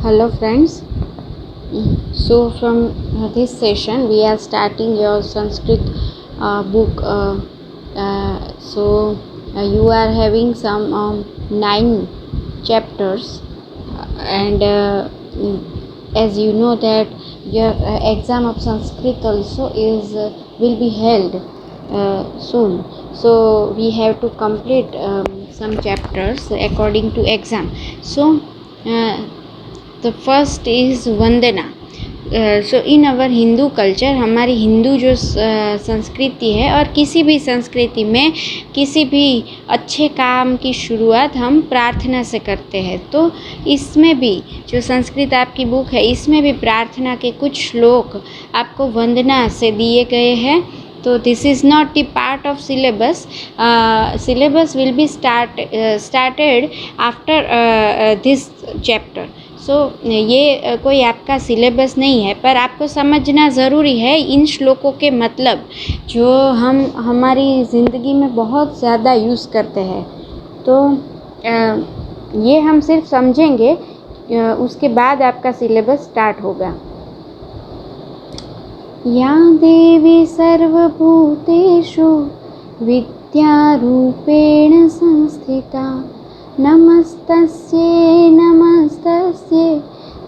Hello friends. So from this session we are starting your Sanskrit book. You are having some 9 chapters, and as you know that your exam of Sanskrit also is will be held soon. So we have to complete some chapters according to exam. So the first is Vandana. So in our Hindu culture, हमारी हिंदू जो संस्कृति है, और किसी भी संस्कृति में किसी भी अच्छे काम की शुरुआत हम प्रार्थना से करते हैं। तो इसमें भी जो संस्कृत आपकी बुक है, इसमें भी प्रार्थना के कुछ श्लोक आपको वंदना से दिए गए हैं। तो this is not the part of syllabus. Syllabus will be started after this chapter. So ये कोई आपका सिलेबस नहीं है, पर आपको समझना ज़रूरी है इन श्लोकों के मतलब, जो हम हमारी ज़िंदगी में बहुत ज़्यादा यूज़ करते हैं। तो ये हम सिर्फ समझेंगे, उसके बाद आपका सिलेबस स्टार्ट होगा। या देवी सर्वभूतेषु विद्यारूपेण संस्थिता नमस्तस्यै नमस्तस्यै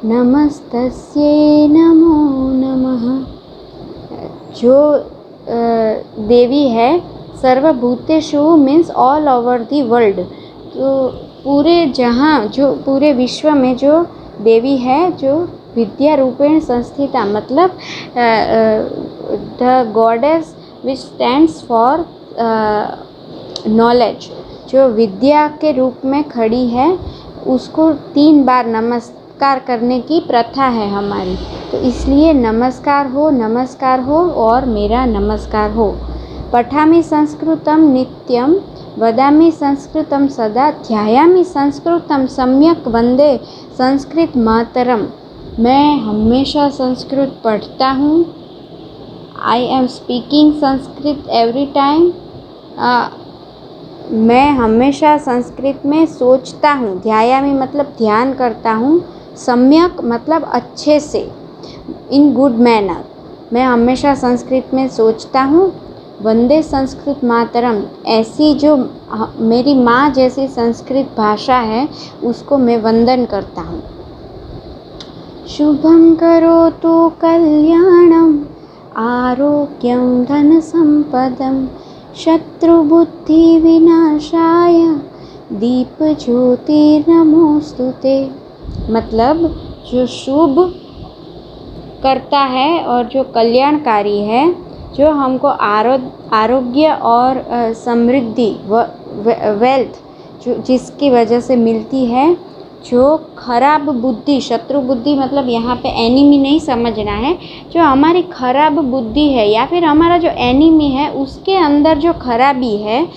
नमस्तस्यै नमो नमः। जो देवी है सर्वभूतेषु means all over the world, तो पूरे जहाँ, जो पूरे विश्व में जो देवी है, जो विद्या रूपेण संस्थिता मतलब the goddess which stands for knowledge, जो विद्या के रूप में खड़ी है, उसको 3 बार नमस्कार करने की प्रथा है हमारी। तो इसलिए नमस्कार हो और मेरा नमस्कार हो। पठामि संस्कृतं नित्यं वदामि संस्कृतं सदा ध्यायामि संस्कृतं सम्यक वंदे संस्कृत मातरम। मैं हमेशा संस्कृत पढ़ता हूँ। I am speaking Sanskrit every time. मैं हमेशा संस्कृत में सोचता हूँ। ध्यायामि मतलब ध्यान करता हूँ। सम्यक मतलब अच्छे से, इन गुड मैनर। मैं हमेशा संस्कृत में सोचता हूँ। वंदे संस्कृत मातरम, ऐसी जो मेरी माँ जैसी संस्कृत भाषा है, उसको मैं वंदन करता हूँ। शुभं करोतु कल्याणं आरोग्यं धन संपदं शत्रुबुद्धि विनाशाय दीप ज्योतिर्नमोस्तुते। मतलब जो शुभ करता है और जो कल्याणकारी है, जो हमको आरोग्य और समृद्धि वेल्थ जो जिसकी वजह से मिलती है, जो खराब बुद्धि, शत्रु बुद्धि मतलब यहाँ पे एनिमी नहीं समझना है, जो हमारी खराब बुद्धि है या फिर हमारा जो एनिमी है, उसके अंदर जो खराबी है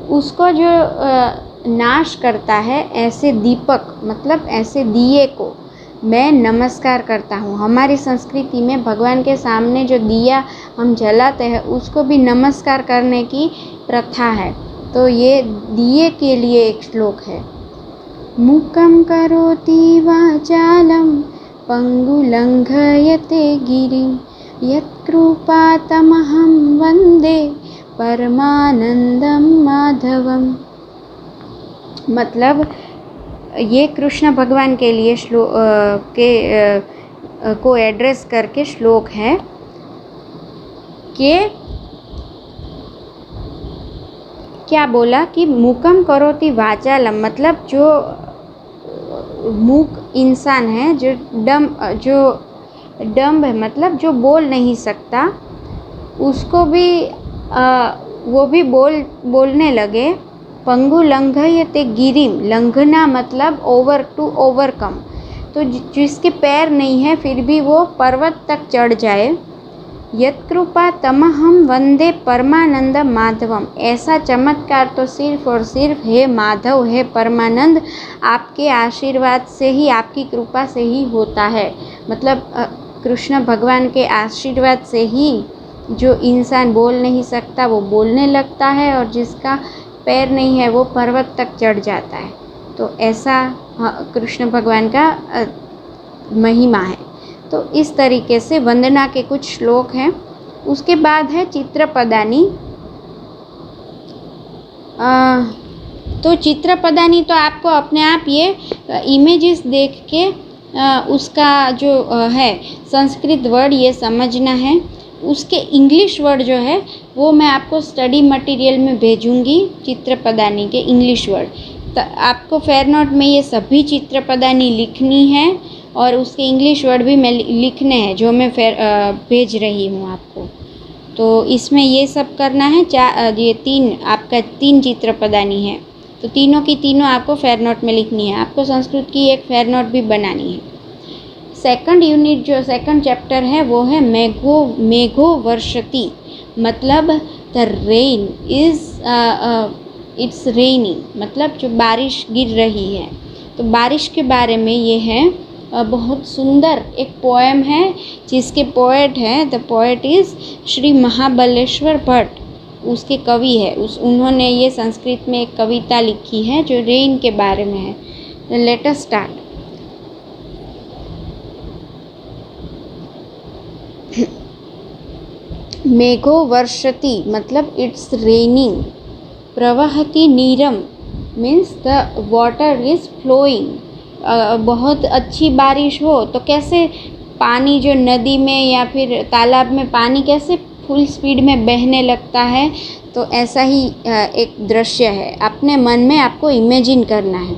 उसको जो नाश करता है, ऐसे दीपक मतलब ऐसे दिए को मैं नमस्कार करता हूँ। हमारी संस्कृति में भगवान के सामने जो दिया हम जलाते हैं, उसको भी नमस्कार करने की प्रथा है। तो ये दिए के लिए एक श्लोक है। मुकं करोति वाचालं पंगुलंघयते गिरिं यत्कृपातमहं वंदे परमानंदं माधवम। मतलब ये कृष्ण भगवान के लिए को एड्रेस करके श्लोक है कि क्या बोला कि मुकम करोति वाचालम, मतलब जो मूक इंसान है, जो डम्ब है, मतलब जो बोल नहीं सकता, उसको भी वो भी बोलने लगे। पंगु लंघयते गिरिम, लंघना मतलब ओवरकम, तो जिसके पैर नहीं है फिर भी वो पर्वत तक चढ़ जाए। यत्कृपा तमहम वंदे परमानंद माधवम, ऐसा चमत्कार तो सिर्फ और सिर्फ हे माधव, हे परमानंद, आपके आशीर्वाद से ही, आपकी कृपा से ही होता है। मतलब कृष्ण भगवान के आशीर्वाद से ही जो इंसान बोल नहीं सकता वो बोलने लगता है, और जिसका पैर नहीं है वो पर्वत तक चढ़ जाता है। तो ऐसा कृष्ण भगवान का महिमा है। तो इस तरीके से वंदना के कुछ श्लोक हैं। उसके बाद है चित्रपदानी। तो चित्रपदानी तो आपको अपने आप ये इमेजेस देख के उसका जो है संस्कृत वर्ड ये समझना है। उसके इंग्लिश वर्ड जो है वो मैं आपको स्टडी मटेरियल में भेजूंगी, चित्रपदानी के इंग्लिश वर्ड। तो आपको फेयर नोट में ये सभी चित्रपदानी लिखनी है और उसके इंग्लिश वर्ड भी मैं लिखने हैं जो मैं भेज रही हूँ आपको। तो इसमें ये सब करना है। ये आपका 3 चित्रपदानी है, तो तीनों की तीनों आपको फेयर नोट में लिखनी है। आपको संस्कृत की एक फेयर नोट भी बनानी है। सेकंड यूनिट जो सेकंड चैप्टर है वो है मेघो वर्षति, मतलब the rain is it's raining, मतलब जो बारिश गिर रही है। तो बारिश के बारे में ये है। बहुत सुंदर एक पोएम है जिसके पोएट हैं, the poet is Shri Mahabaleshwar Bhatt, उसके कवि है। उन्होंने ये संस्कृत में एक कविता लिखी है जो रेन के बारे में है। Let us start. मेघो वर्षति मतलब इट्स रेनिंग। प्रवहति नीरम means the water is flowing. बहुत अच्छी बारिश हो तो कैसे पानी जो नदी में या फिर तालाब में पानी कैसे फुल स्पीड में बहने लगता है, तो ऐसा ही एक दृश्य है। अपने मन में आपको इमेजिन करना है।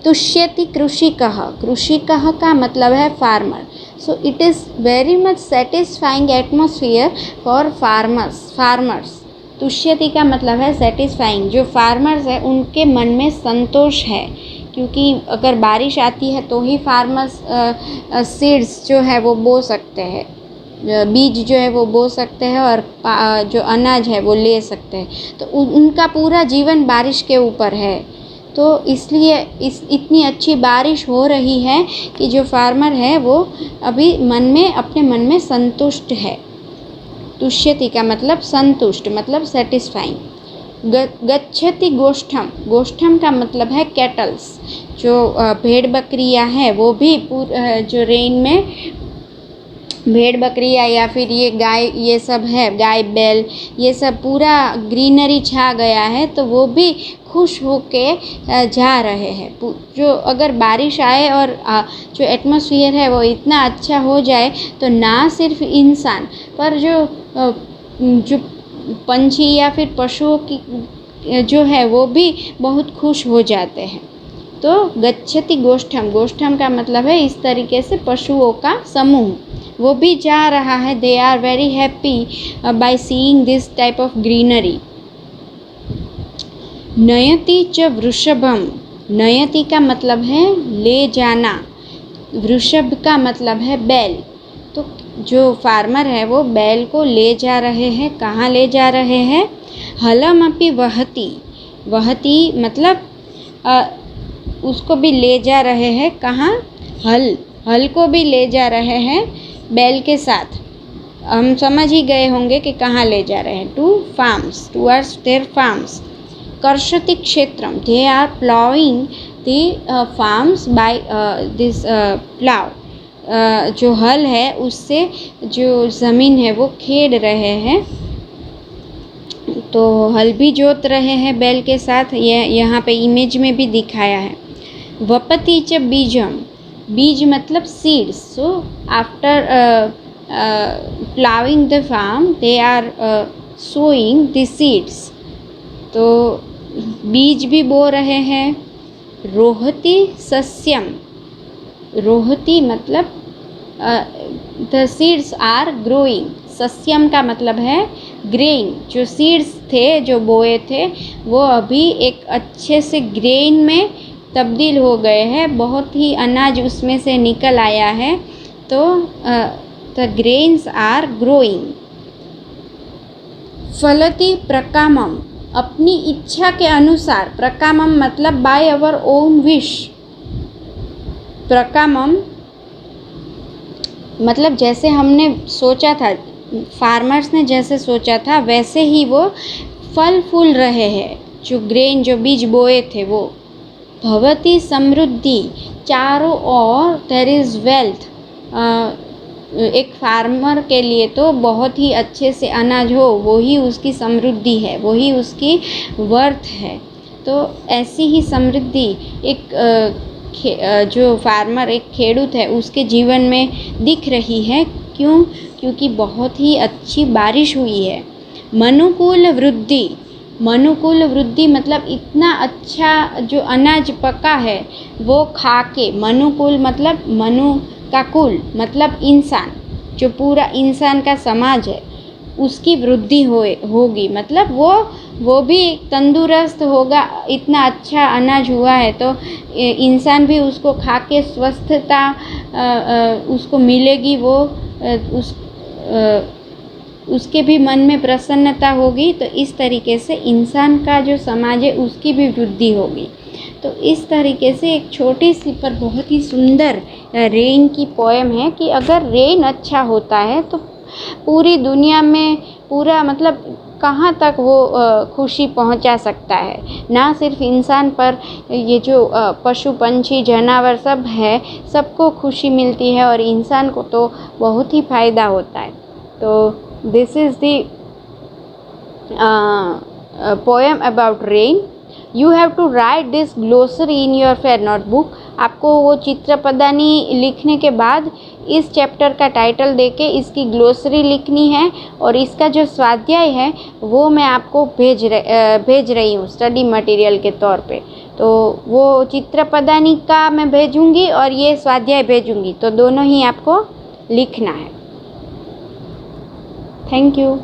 तुष्यति कृषिकः, कृषिकः का मतलब है farmer. So it is very much satisfying atmosphere for farmers. तुष्यति का मतलब है सेटिस्फाइंग। जो फार्मर्स है उनके मन में संतोष है, क्योंकि अगर बारिश आती है तो ही फार्मर्स सीड्स जो है वो बो सकते हैं, बीज जो है वो बो सकते हैं और जो अनाज है वो ले सकते हैं। तो उनका पूरा जीवन बारिश के ऊपर है। तो इसलिए इतनी अच्छी बारिश हो रही है कि जो फार्मर है वो अभी अपने मन में संतुष्ट है। तुष्यति का मतलब संतुष्ट, मतलब सेटिस्फाइंग। गच्छति गोष्ठम, गोष्ठम का मतलब है कैटल्स। जो भेड़ बकरियां हैं वो भी जो रेन में भेड़ बकरियां या फिर ये गाय, ये सब है गाय बैल, ये सब पूरा ग्रीनरी छा गया है, तो वो भी खुश होके जा रहे हैं। जो अगर बारिश आए और जो एटमॉस्फेयर है वो इतना अच्छा हो जाए तो ना सिर्फ इंसान पर जो पंछी या फिर पशुओं की जो है वो भी बहुत खुश हो जाते हैं। तो गच्छति गोष्ठम, गोष्ठम का मतलब है इस तरीके से पशुओं का समूह, वो भी जा रहा है। They are very happy by seeing this type of greenery. नयति च वृषभम, नयति का मतलब है ले जाना, वृषभ का मतलब है बैल। तो जो फार्मर है वो बैल को ले जा रहे हैं। कहाँ ले जा रहे हैं? हलमपि वहति, वहति मतलब उसको भी ले जा रहे हैं। कहाँ? हल को भी ले जा रहे हैं बैल के साथ। हम समझ ही गए होंगे कि कहाँ ले जा रहे हैं, to farms, towards their farms. कर्षति क्षेत्रम, they are ploughing the farms by this plough. जो हल है उससे जो ज़मीन है वो खेड़ रहे हैं, तो हल भी जोत रहे हैं बैल के साथ। ये यहाँ पे इमेज में भी दिखाया है। वपति च बीजम, बीज मतलब seeds. So after ploughing the farm they are sowing the seeds, तो बीज भी बो रहे हैं। रोहति सस्यम, रोहति मतलब द सीड्स आर ग्रोइंग। सस्यम का मतलब है ग्रेन। जो सीड्स थे जो बोए थे वो अभी एक अच्छे से ग्रेन में तब्दील हो गए हैं, बहुत ही अनाज उसमें से निकल आया है। तो द ग्रेन्स आर ग्रोइंग। फलति प्रकामम, अपनी इच्छा के अनुसार। प्रकामम मतलब बाय अवर ओन विश। प्रकामम मतलब जैसे हमने सोचा था, फार्मर्स ने जैसे सोचा था वैसे ही वो फल फूल रहे हैं। जो ग्रेन, जो बीज बोए थे वो भवती समृद्धि, चारों ओर देयर इज़ वेल्थ। एक फार्मर के लिए तो बहुत ही अच्छे से अनाज हो वो ही उसकी समृद्धि है, वो ही उसकी वर्थ है। तो ऐसी ही समृद्धि एक जो फार्मर, एक खेडूत है, उसके जीवन में दिख रही है। क्यों? क्योंकि बहुत ही अच्छी बारिश हुई है। मनुकूल वृद्धि, मनुकूल वृद्धि मतलब इतना अच्छा जो अनाज पका है वो खा के, मनुकूल मतलब मनु का कुल मतलब इंसान, जो पूरा इंसान का समाज है उसकी वृद्धि होगी, मतलब वो भी तंदुरुस्त होगा। इतना अच्छा अनाज हुआ है तो इंसान भी उसको खा के स्वस्थता उसको मिलेगी, वो उसके भी मन में प्रसन्नता होगी। तो इस तरीके से इंसान का जो समाज है उसकी भी वृद्धि होगी। तो इस तरीके से एक छोटी सी पर बहुत ही सुंदर रेन की पोएम है कि अगर रेन अच्छा होता है तो पूरी दुनिया में पूरा मतलब कहाँ तक वो खुशी पहुँचा सकता है। ना सिर्फ इंसान पर, ये जो पशु पंछी जानवर सब है सबको खुशी मिलती है और इंसान को तो बहुत ही फ़ायदा होता है। तो this is the poem about rain. You have to write this glossary in your fair notebook. आपको वो चित्रपदानी लिखने के बाद इस चैप्टर का टाइटल देके इसकी ग्लोसरी लिखनी है और इसका जो स्वाध्याय है वो मैं आपको भेज रही हूँ स्टडी मटेरियल के तौर पे। तो वो चित्रपदानी का मैं भेजूँगी और ये स्वाध्याय भेजूँगी, तो दोनों ही आपको लिखना है। Thank you.